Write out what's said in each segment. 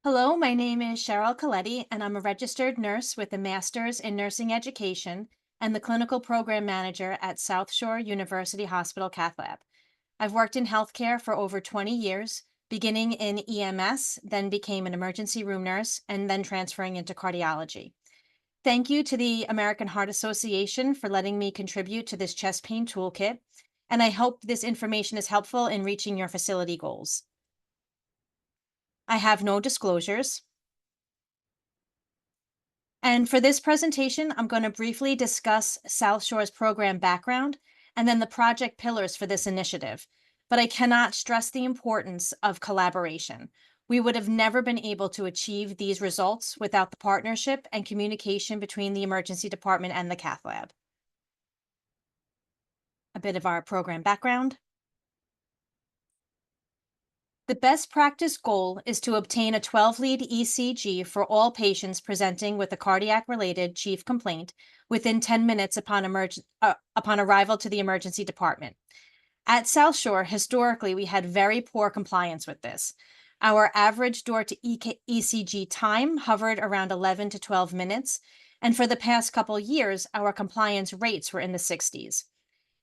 Hello, my name is Cheryl Coletti, and I'm a registered nurse with a master's in nursing education and the clinical program manager at South Shore University Hospital Cath Lab. I've worked in healthcare for over 20 years, beginning in EMS, then became an emergency room nurse, and then transferring into cardiology. Thank you to the American Heart Association for letting me contribute to this chest pain toolkit, and I hope this information is helpful in reaching your facility goals. I have no disclosures. And for this presentation, I'm going to briefly discuss South Shore's program background and then the project pillars for this initiative. But I cannot stress the importance of collaboration. We would have never been able to achieve these results without the partnership and communication between the emergency department and the cath lab. A bit of our program background. The best practice goal is to obtain a 12-lead ECG for all patients presenting with a cardiac-related chief complaint within 10 minutes upon arrival to the emergency department. At South Shore, historically, we had very poor compliance with this. Our average door-to-ECG time hovered around 11 to 12 minutes, and for the past couple years, our compliance rates were in the 60s.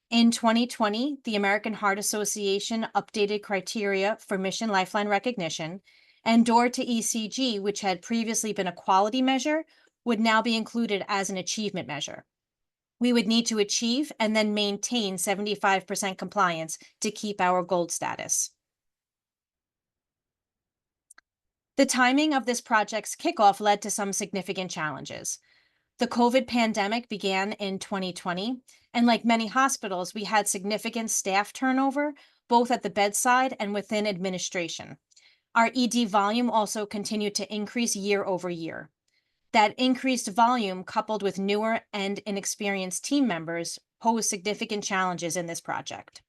In 2020, the American Heart Association updated criteria for mission lifeline recognition, and door to ECG, which had previously been a quality measure, would now be included as an achievement measure. We would need to achieve and then maintain 75% compliance to keep our gold status. The timing of this project's kickoff led to some significant challenges. The COVID pandemic began in 2020, and like many hospitals, we had significant staff turnover, both at the bedside and within administration. Our ED volume also continued to increase year over year. That increased volume, coupled with newer and inexperienced team members, posed significant challenges in this project.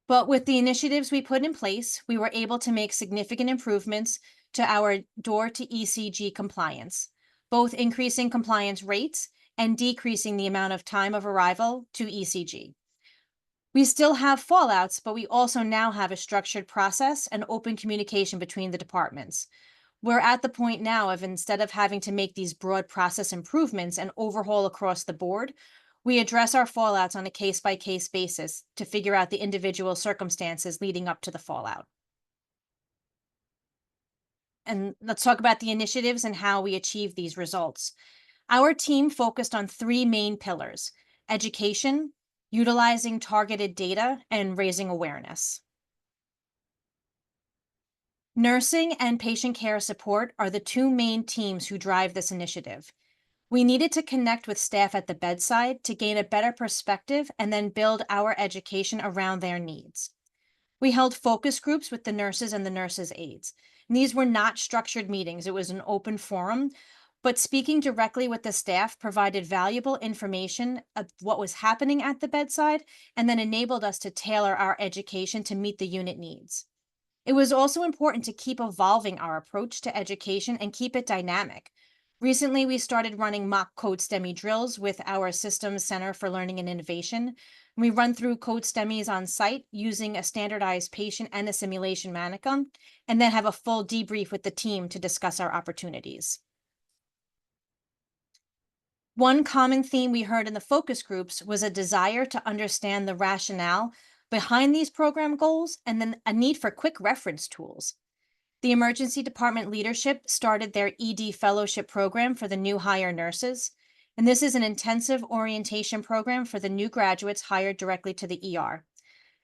But with the initiatives we put in place, we were able to make significant improvements to our door to ECG compliance, both increasing compliance rates and decreasing the amount of time of arrival to ECG. We still have fallouts, but we also now have a structured process and open communication between the departments. We're at the point now of, instead of having to make these broad process improvements and overhaul across the board, we address our fallouts on a case-by-case basis to figure out the individual circumstances leading up to the fallout. And let's talk about the initiatives and how we achieve these results. Our team focused on three main pillars: education, utilizing targeted data, and raising awareness. Nursing and patient care support are the two main teams who drive this initiative. We needed to connect with staff at the bedside to gain a better perspective and then build our education around their needs. We held focus groups with the nurses and the nurses' aides. And these were not structured meetings, it was an open forum, but speaking directly with the staff provided valuable information of what was happening at the bedside and then enabled us to tailor our education to meet the unit needs. It was also important to keep evolving our approach to education and keep it dynamic. Recently, we started running mock code STEMI drills with our Systems Center for Learning and Innovation. We run through code STEMIs on site using a standardized patient and a simulation mannequin, and then have a full debrief with the team to discuss our opportunities. One common theme we heard in the focus groups was a desire to understand the rationale behind these program goals and then a need for quick reference tools. The emergency department leadership started their ED fellowship program for the new hire nurses, and this is an intensive orientation program for the new graduates hired directly to the ER.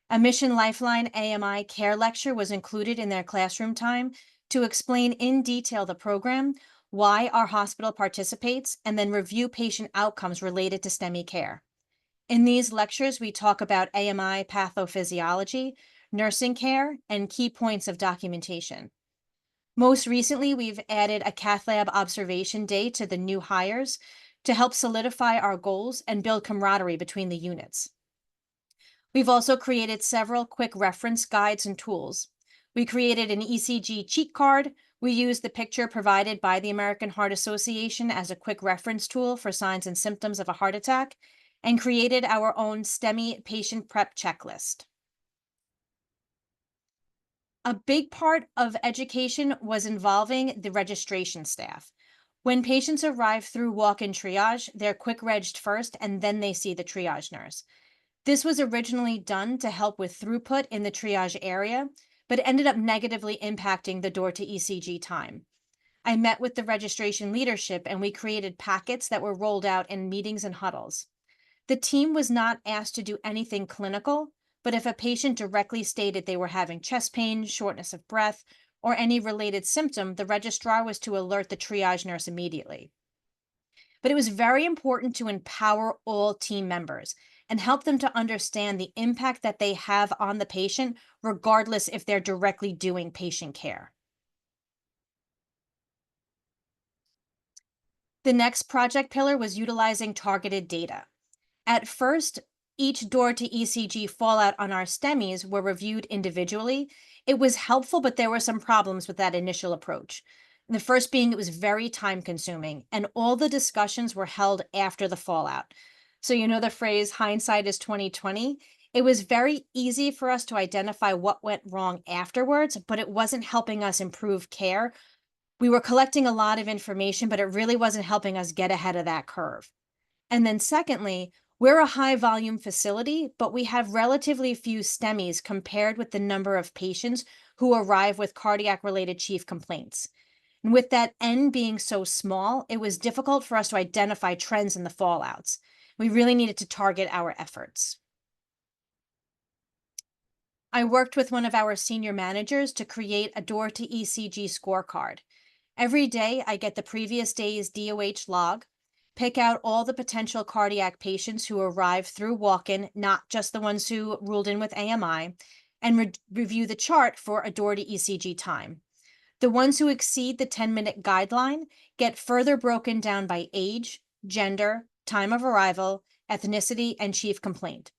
A Mission Lifeline AMI care lecture was included in their classroom time to explain in detail the program, why our hospital participates, and then review patient outcomes related to STEMI care. In these lectures, we talk about AMI pathophysiology, nursing care, and key points of documentation. Most recently, we've added a cath lab observation day to the new hires to help solidify our goals and build camaraderie between the units. We've also created several quick reference guides and tools. We created an ECG cheat card. We used the picture provided by the American Heart Association as a quick reference tool for signs and symptoms of a heart attack, and created our own STEMI patient prep checklist. A big part of education was involving the registration staff. When patients arrive through walk-in triage, they're quick regged first and then they see the triage nurse. This was originally done to help with throughput in the triage area, but it ended up negatively impacting the door to ECG time. I met with the registration leadership and we created packets that were rolled out in meetings and huddles. The team was not asked to do anything clinical, but if a patient directly stated they were having chest pain, shortness of breath, or any related symptom, the registrar was to alert the triage nurse immediately. But it was very important to empower all team members and help them to understand the impact that they have on the patient, regardless if they're directly doing patient care. The next project pillar was utilizing targeted data. At first, each door to ECG fallout on our STEMIs were reviewed individually. It was helpful, but there were some problems with that initial approach. The first being it was very time consuming, and all the discussions were held after the fallout. So, you know the phrase hindsight is 2020? It was very easy for us to identify what went wrong afterwards, but it wasn't helping us improve care. We were collecting a lot of information, but it really wasn't helping us get ahead of that curve. And then secondly, we're a high volume facility, but we have relatively few STEMIs compared with the number of patients who arrive with cardiac related chief complaints. And with that N being so small, it was difficult for us to identify trends in the fallouts. We really needed to target our efforts. I worked with one of our senior managers to create a door to ECG scorecard. Every day, I get the previous day's DOH log, pick out all the potential cardiac patients who arrive through walk in, not just the ones who ruled in with AMI, and review the chart for a door to ECG time. The ones who exceed the 10-minute guideline get further broken down by age, gender, time of arrival, ethnicity, and chief complaint.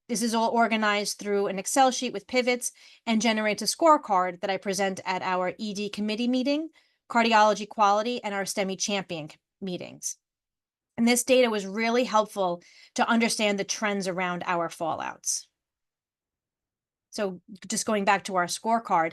This is all organized through an Excel sheet with pivots and generates a scorecard that I present at our ED committee meeting, cardiology quality, and our STEMI champion meetings. And this data was really helpful to understand the trends around our fallouts. So just going back to our scorecard,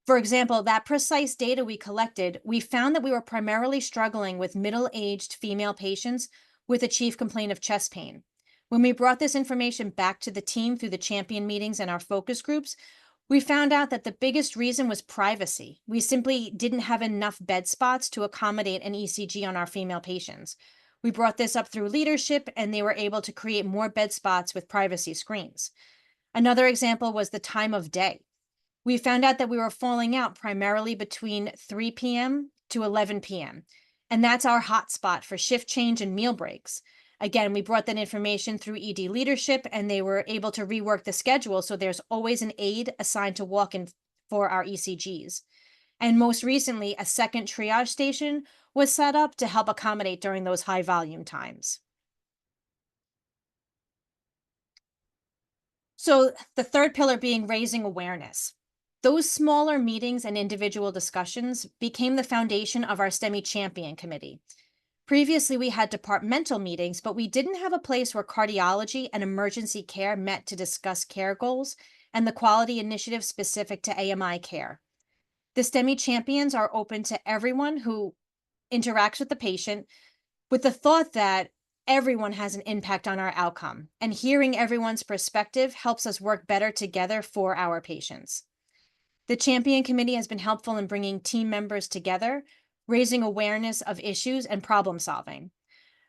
for example, that precise data we collected, we found that we were primarily struggling with middle-aged female patients with a chief complaint of chest pain. When we brought this information back to the team through the champion meetings and our focus groups, we found out that the biggest reason was privacy. We simply didn't have enough bed spots to accommodate an ECG on our female patients. We brought this up through leadership, and they were able to create more bed spots with privacy screens. Another example was the time of day. We found out that we were falling out primarily between 3 p.m. to 11 p.m., and that's our hot spot for shift change and meal breaks. Again, we brought that information through ED leadership, and they were able to rework the schedule so there's always an aide assigned to walk in for our ECGs. And most recently, a second triage station was set up to help accommodate during those high volume times. So the third pillar being raising awareness. Those smaller meetings and individual discussions became the foundation of our STEMI champion committee. Previously, we had departmental meetings, but we didn't have a place where cardiology and emergency care met to discuss care goals and the quality initiatives specific to AMI care. The STEMI champions are open to everyone who interacts with the patient, with the thought that everyone has an impact on our outcome, and hearing everyone's perspective helps us work better together for our patients. The champion committee has been helpful in bringing team members together, raising awareness of issues and problem solving.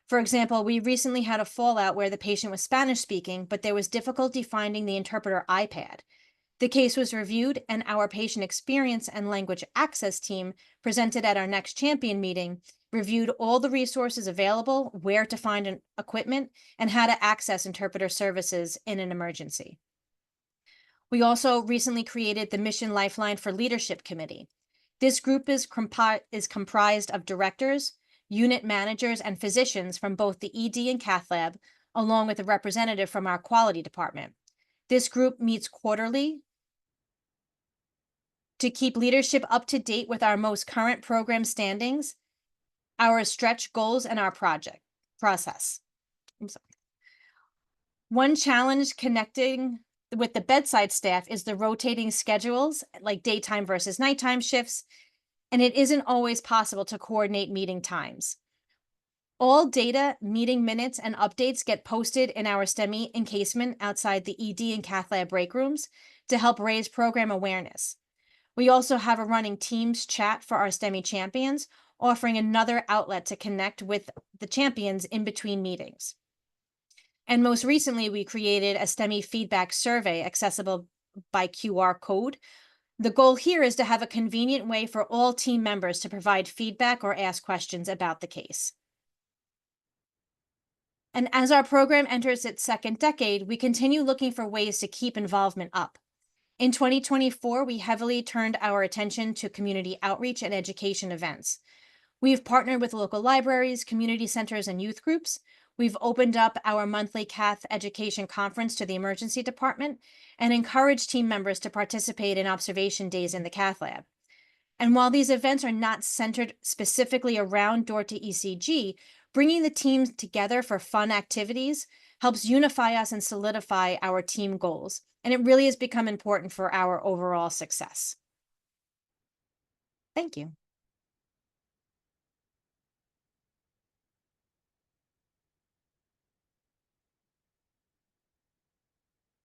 For example, we recently had a fallout where the patient was Spanish speaking, but there was difficulty finding the interpreter iPad. The case was reviewed, and our patient experience and language access team presented at our next champion meeting, reviewed all the resources available, where to find an equipment, and how to access interpreter services in an emergency. We also recently created the Mission Lifeline for Leadership Committee. This group is comprised of directors, unit managers, and physicians from both the ED and cath lab, along with a representative from our quality department. This group meets quarterly to keep leadership up to date with our most current program standings, our stretch goals, and our project process. I'm sorry. One challenge connecting with the bedside staff is the rotating schedules, like daytime versus nighttime shifts, and it isn't always possible to coordinate meeting times. All data, meeting minutes, and updates get posted in our STEMI encasement outside the ED and cath lab break rooms to help raise program awareness. We also have a running Teams chat for our STEMI champions, offering another outlet to connect with the champions in between meetings. And most recently, we created a STEMI feedback survey accessible by QR code. The goal here is to have a convenient way for all team members to provide feedback or ask questions about the case. And as our program enters its second decade, we continue looking for ways to keep involvement up. In 2024, we heavily turned our attention to community outreach and education events. We've partnered with local libraries, community centers, and youth groups. We've opened up our monthly cath education conference to the emergency department and encouraged team members to participate in observation days in the cath lab. And while these events are not centered specifically around door to ECG, bringing the teams together for fun activities helps unify us and solidify our team goals. And it really has become important for our overall success. Thank you.